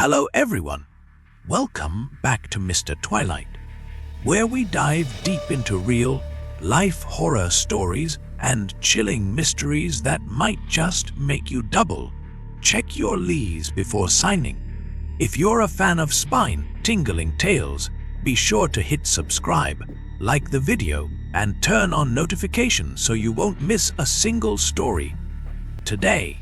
Hello everyone, welcome back to Mr. Twilight, where we dive deep into real-life horror stories and chilling mysteries that might just make you double. Check your lease before signing. If you're a fan of spine-tingling tales, be sure to hit subscribe, like the video, and turn on notifications so you won't miss a single story. Today,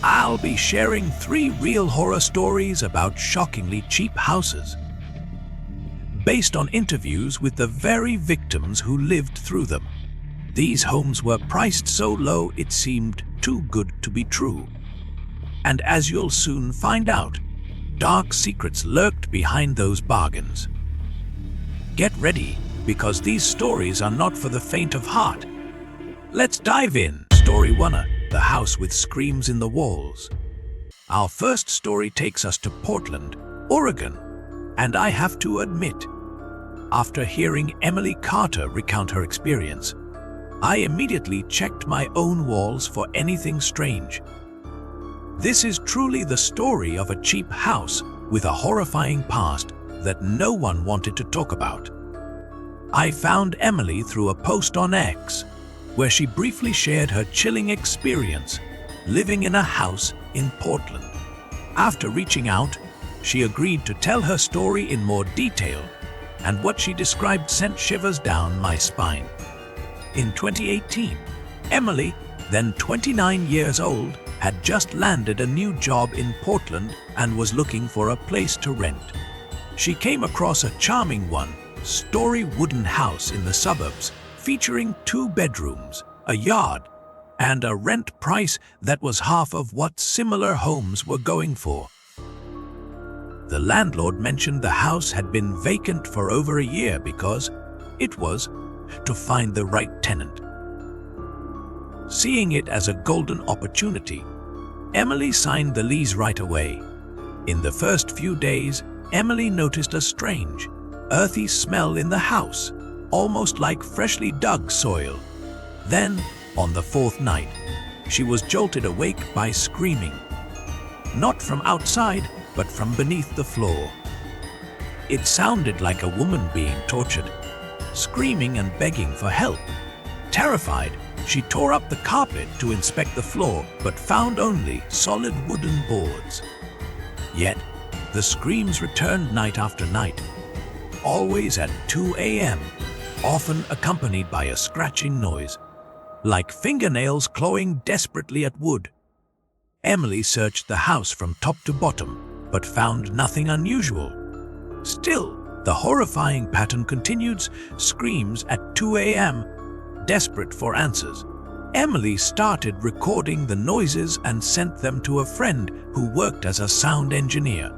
I'll be sharing 3 real horror stories about shockingly cheap houses, based on interviews with the very victims who lived through them. These homes were priced so low it seemed too good to be true. And as you'll soon find out, dark secrets lurked behind those bargains. Get ready, because these stories are not for the faint of heart. Let's dive in. Story 1. The house with screams in the walls. Our first story takes us to Portland, Oregon, and I have to admit, after hearing Emily Carter recount her experience, I immediately checked my own walls for anything strange. This is truly the story of a cheap house with a horrifying past that no one wanted to talk about. I found Emily through a post on X, where she briefly shared her chilling experience living in a house in Portland. After reaching out, she agreed to tell her story in more detail, and what she described sent shivers down my spine. In 2018, Emily, then 29 years old, had just landed a new job in Portland and was looking for a place to rent. She came across a charming one-story wooden house in the suburbs, featuring 2 bedrooms, a yard, and a rent price that was half of what similar homes were going for. The landlord mentioned the house had been vacant for over a year because it was to find the right tenant. Seeing it as a golden opportunity, Emily signed the lease right away. In the first few days, Emily noticed a strange, earthy smell in the house, almost like freshly dug soil. Then, on the 4th night, she was jolted awake by screaming. Not from outside, but from beneath the floor. It sounded like a woman being tortured, screaming and begging for help. Terrified, she tore up the carpet to inspect the floor, but found only solid wooden boards. Yet, the screams returned night after night, always at 2 a.m., often accompanied by a scratching noise, like fingernails clawing desperately at wood. Emily searched the house from top to bottom, but found nothing unusual. Still, the horrifying pattern continued, screams at 2 a.m., desperate for answers. Emily started recording the noises and sent them to a friend who worked as a sound engineer.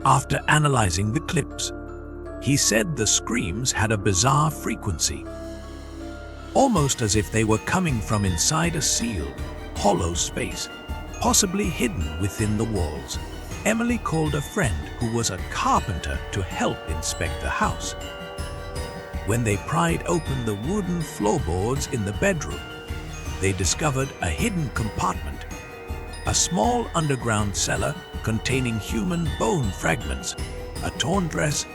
After analyzing the clips, he said the screams had a bizarre frequency, almost as if they were coming from inside a sealed, hollow space, possibly hidden within the walls. Emily called a friend who was a carpenter to help inspect the house. When they pried open the wooden floorboards in the bedroom, they discovered a hidden compartment, a small underground cellar containing human bone fragments, a torn dress,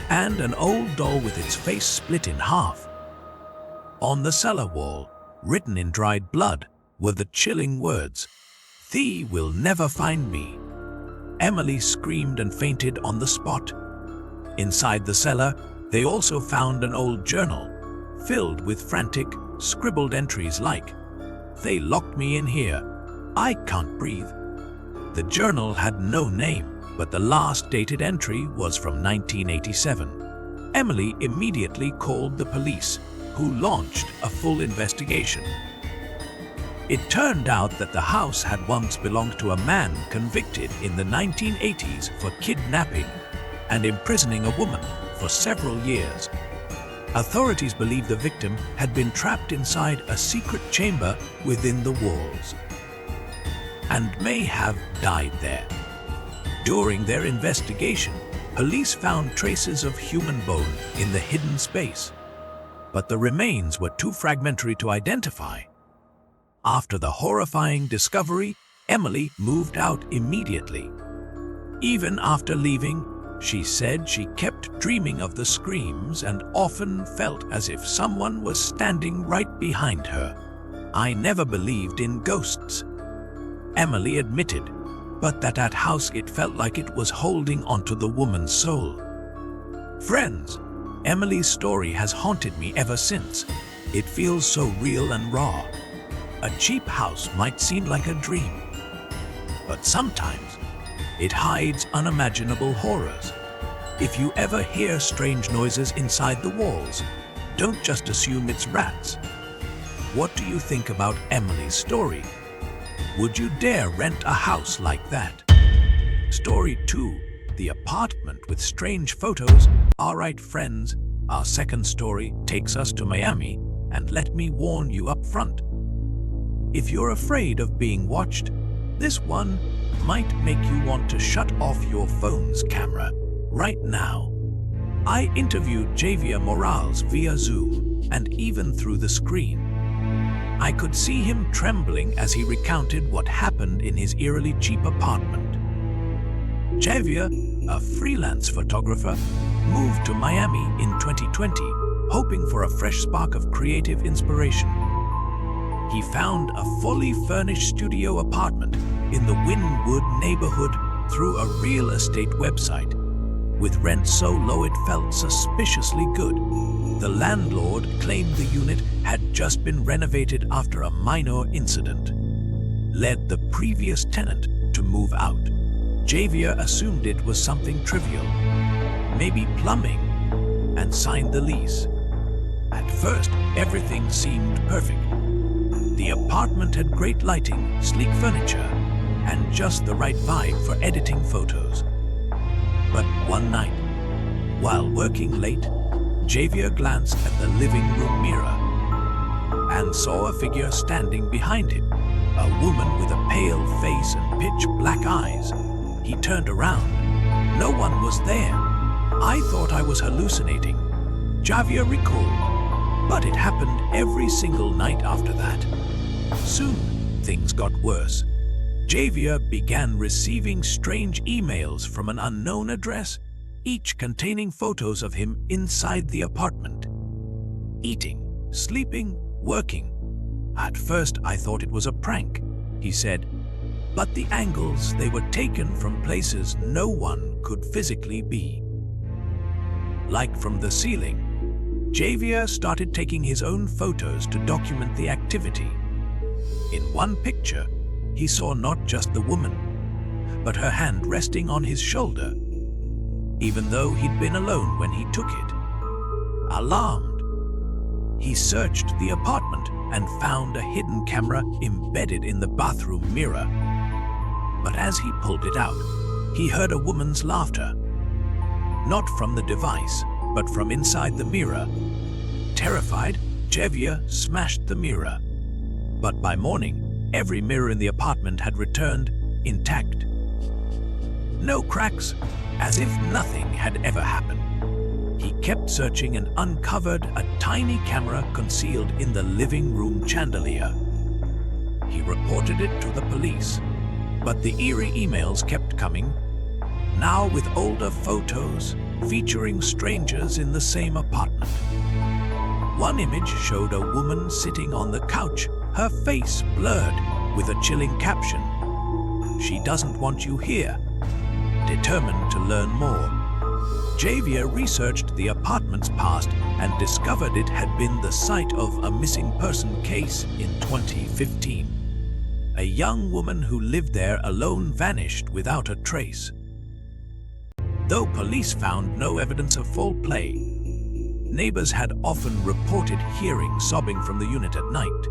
and an old doll with its face split in half. On the cellar wall, written in dried blood, were the chilling words, "Thee will never find me." Emily screamed and fainted on the spot. Inside the cellar, they also found an old journal, filled with frantic, scribbled entries like, "They locked me in here. I can't breathe." The journal had no name, but the last dated entry was from 1987. Emily immediately called the police, who launched a full investigation. It turned out that the house had once belonged to a man convicted in the 1980s for kidnapping and imprisoning a woman for several years. Authorities believe the victim had been trapped inside a secret chamber within the walls and may have died there. During their investigation, police found traces of human bone in the hidden space, but the remains were too fragmentary to identify. After the horrifying discovery, Emily moved out immediately. Even after leaving, she said she kept dreaming of the screams and often felt as if someone was standing right behind her. I never believed in ghosts, Emily admitted, but at that house it felt like it was holding onto the woman's soul. Friends, Emily's story has haunted me ever since. It feels so real and raw. A cheap house might seem like a dream, but sometimes it hides unimaginable horrors. If you ever hear strange noises inside the walls, don't just assume it's rats. What do you think about Emily's story? Would you dare rent a house like that? Story 2. The apartment with strange photos. Alright friends, our second story takes us to Miami, and let me warn you up front. If you're afraid of being watched, this one might make you want to shut off your phone's camera right now. I interviewed Javier Morales via Zoom, and even through the screen, I could see him trembling as he recounted what happened in his eerily cheap apartment. Javier, a freelance photographer, moved to Miami in 2020, hoping for a fresh spark of creative inspiration. He found a fully furnished studio apartment in the Wynwood neighborhood through a real estate website, with rent so low it felt suspiciously good. The landlord claimed the unit had just been renovated after a minor incident, led the previous tenant to move out. Javier assumed it was something trivial, maybe plumbing, and signed the lease. At first, everything seemed perfect. The apartment had great lighting, sleek furniture, and just the right vibe for editing photos. But one night, while working late, Javier glanced at the living room mirror and saw a figure standing behind him, a woman with a pale face and pitch black eyes. He turned around. No one was there. I thought I was hallucinating, Javier recalled, but it happened every single night after that. Soon, things got worse. Javier began receiving strange emails from an unknown address, each containing photos of him inside the apartment, eating, sleeping, working. At first, I thought it was a prank, he said, but the angles they were taken from places no one could physically be. Like from the ceiling, Javier started taking his own photos to document the activity. In one picture, he saw not just the woman, but her hand resting on his shoulder, even though he'd been alone when he took it. Alarmed, he searched the apartment and found a hidden camera embedded in the bathroom mirror. But as he pulled it out, he heard a woman's laughter. Not from the device, but from inside the mirror. Terrified, Javier smashed the mirror. But by morning, every mirror in the apartment had returned intact. No cracks, as if nothing had ever happened. He kept searching and uncovered a tiny camera concealed in the living room chandelier. He reported it to the police, but the eerie emails kept coming, now with older photos featuring strangers in the same apartment. One image showed a woman sitting on the couch, her face blurred with a chilling caption, "She doesn't want you here." Determined to learn more, Javier researched the apartment's past and discovered it had been the site of a missing person case in 2015. A young woman who lived there alone vanished without a trace. Though police found no evidence of foul play, neighbors had often reported hearing sobbing from the unit at night.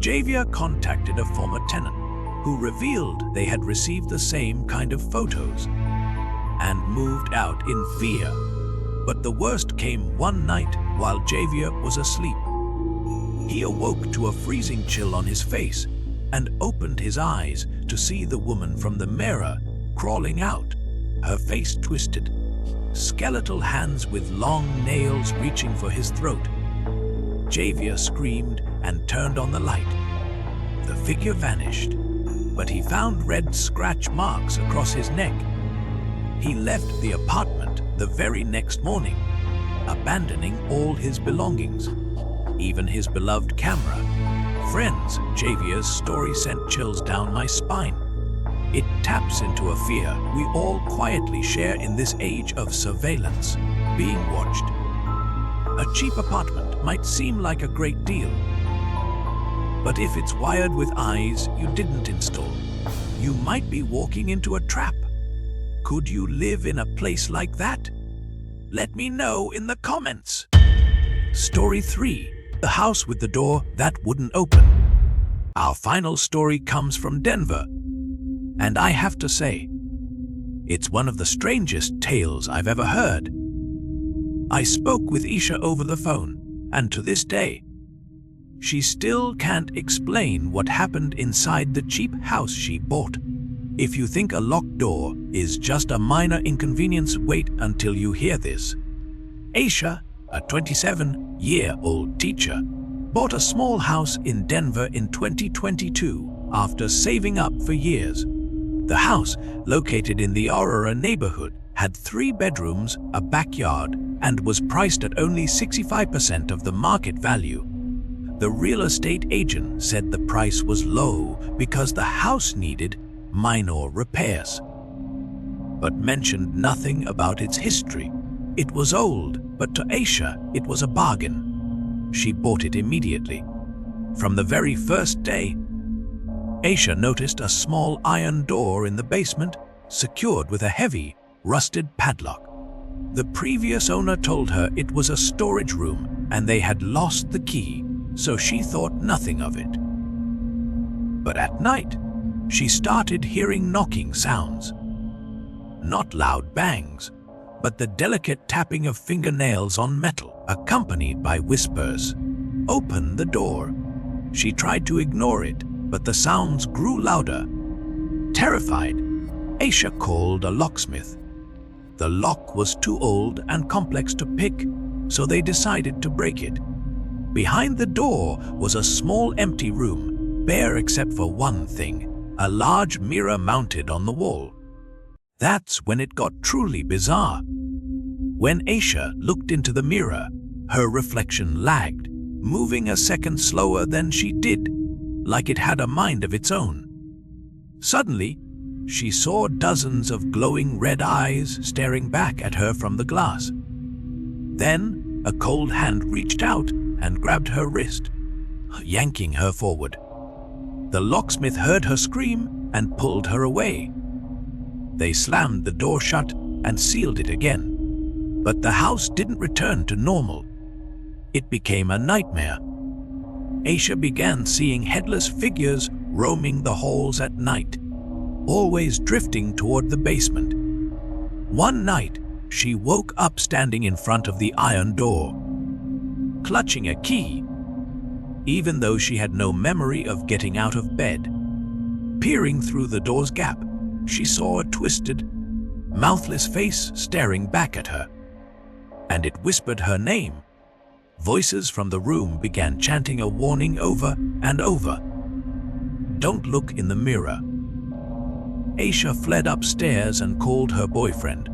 Javier contacted a former tenant who revealed they had received the same kind of photos and moved out in fear. But the worst came one night while Javier was asleep. He awoke to a freezing chill on his face and opened his eyes to see the woman from the mirror crawling out, her face twisted, skeletal hands with long nails reaching for his throat. Javier screamed and turned on the light. The figure vanished, but he found red scratch marks across his neck. He left the apartment the very next morning, abandoning all his belongings, even his beloved camera. Friends, Javier's story sent chills down my spine. It taps into a fear we all quietly share in this age of surveillance, being watched. A cheap apartment might seem like a great deal, but if it's wired with eyes you didn't install, you might be walking into a trap. Could you live in a place like that? Let me know in the comments. Story 3. The house with the door that wouldn't open. Our final story comes from Denver, and I have to say, it's one of the strangest tales I've ever heard. I spoke with Isha over the phone, and to this day, she still can't explain what happened inside the cheap house she bought. If you think a locked door is just a minor inconvenience, wait until you hear this. Aisha, a 27-year-old teacher, bought a small house in Denver in 2022 after saving up for years. The house, located in the Aurora neighborhood, had 3 bedrooms, a backyard, and was priced at only 65% of the market value. The real estate agent said the price was low because the house needed minor repairs, but mentioned nothing about its history. It was old, but to Aisha, it was a bargain. She bought it immediately. From the very first day, Aisha noticed a small iron door in the basement, secured with a heavy, rusted padlock. The previous owner told her it was a storage room and they had lost the key, so she thought nothing of it. But at night, she started hearing knocking sounds. Not loud bangs, but the delicate tapping of fingernails on metal, accompanied by whispers. "Open the door." She tried to ignore it, but the sounds grew louder. Terrified, Aisha called a locksmith. The lock was too old and complex to pick, so they decided to break it. Behind the door was a small empty room, bare except for one thing: a large mirror mounted on the wall. That's when it got truly bizarre. When Aisha looked into the mirror, her reflection lagged, moving a second slower than she did, like it had a mind of its own. Suddenly, she saw dozens of glowing red eyes staring back at her from the glass. Then, a cold hand reached out and grabbed her wrist, yanking her forward. The locksmith heard her scream and pulled her away. They slammed the door shut and sealed it again. But the house didn't return to normal. It became a nightmare. Aisha began seeing headless figures roaming the halls at night, always drifting toward the basement. One night, she woke up standing in front of the iron door, clutching a key, even though she had no memory of getting out of bed. Peering through the door's gap, she saw a twisted, mouthless face staring back at her, and it whispered her name. Voices from the room began chanting a warning over and over. "Don't look in the mirror." Aisha fled upstairs and called her boyfriend.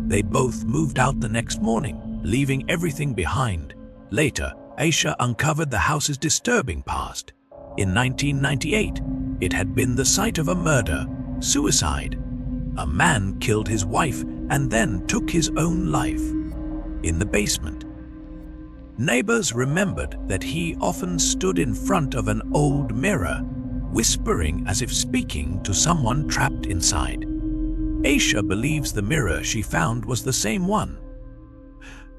They both moved out the next morning, leaving everything behind. Later, Aisha uncovered the house's disturbing past. In 1998, it had been the site of a murder, suicide. A man killed his wife and then took his own life in the basement. Neighbors remembered that he often stood in front of an old mirror, whispering as if speaking to someone trapped inside. Aisha believes the mirror she found was the same one,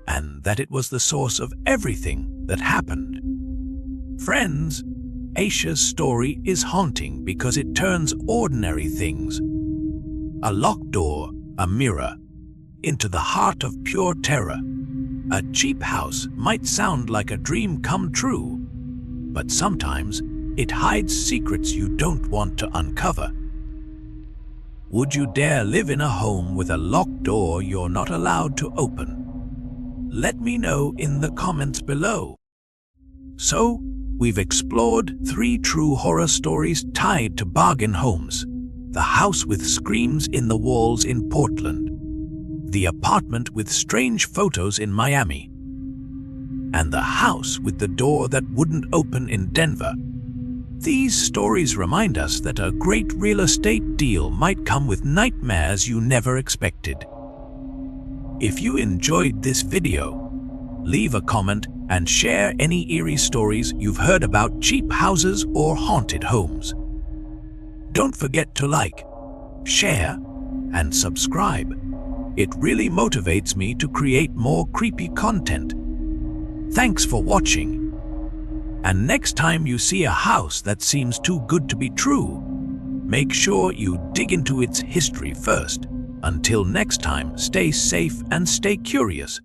and that it was the source of everything that happened. Friends, Aisha's story is haunting because it turns ordinary things, a locked door, a mirror, into the heart of pure terror. A cheap house might sound like a dream come true, but sometimes it hides secrets you don't want to uncover. Would you dare live in a home with a locked door you're not allowed to open? Let me know in the comments below. So, we've explored 3 true horror stories tied to bargain homes. The house with screams in the walls in Portland, the apartment with strange photos in Miami, and the house with the door that wouldn't open in Denver. These stories remind us that a great real estate deal might come with nightmares you never expected. If you enjoyed this video, leave a comment and share any eerie stories you've heard about cheap houses or haunted homes. Don't forget to like, share, and subscribe. It really motivates me to create more creepy content. Thanks for watching. And next time you see a house that seems too good to be true, make sure you dig into its history first. Until next time, stay safe and stay curious.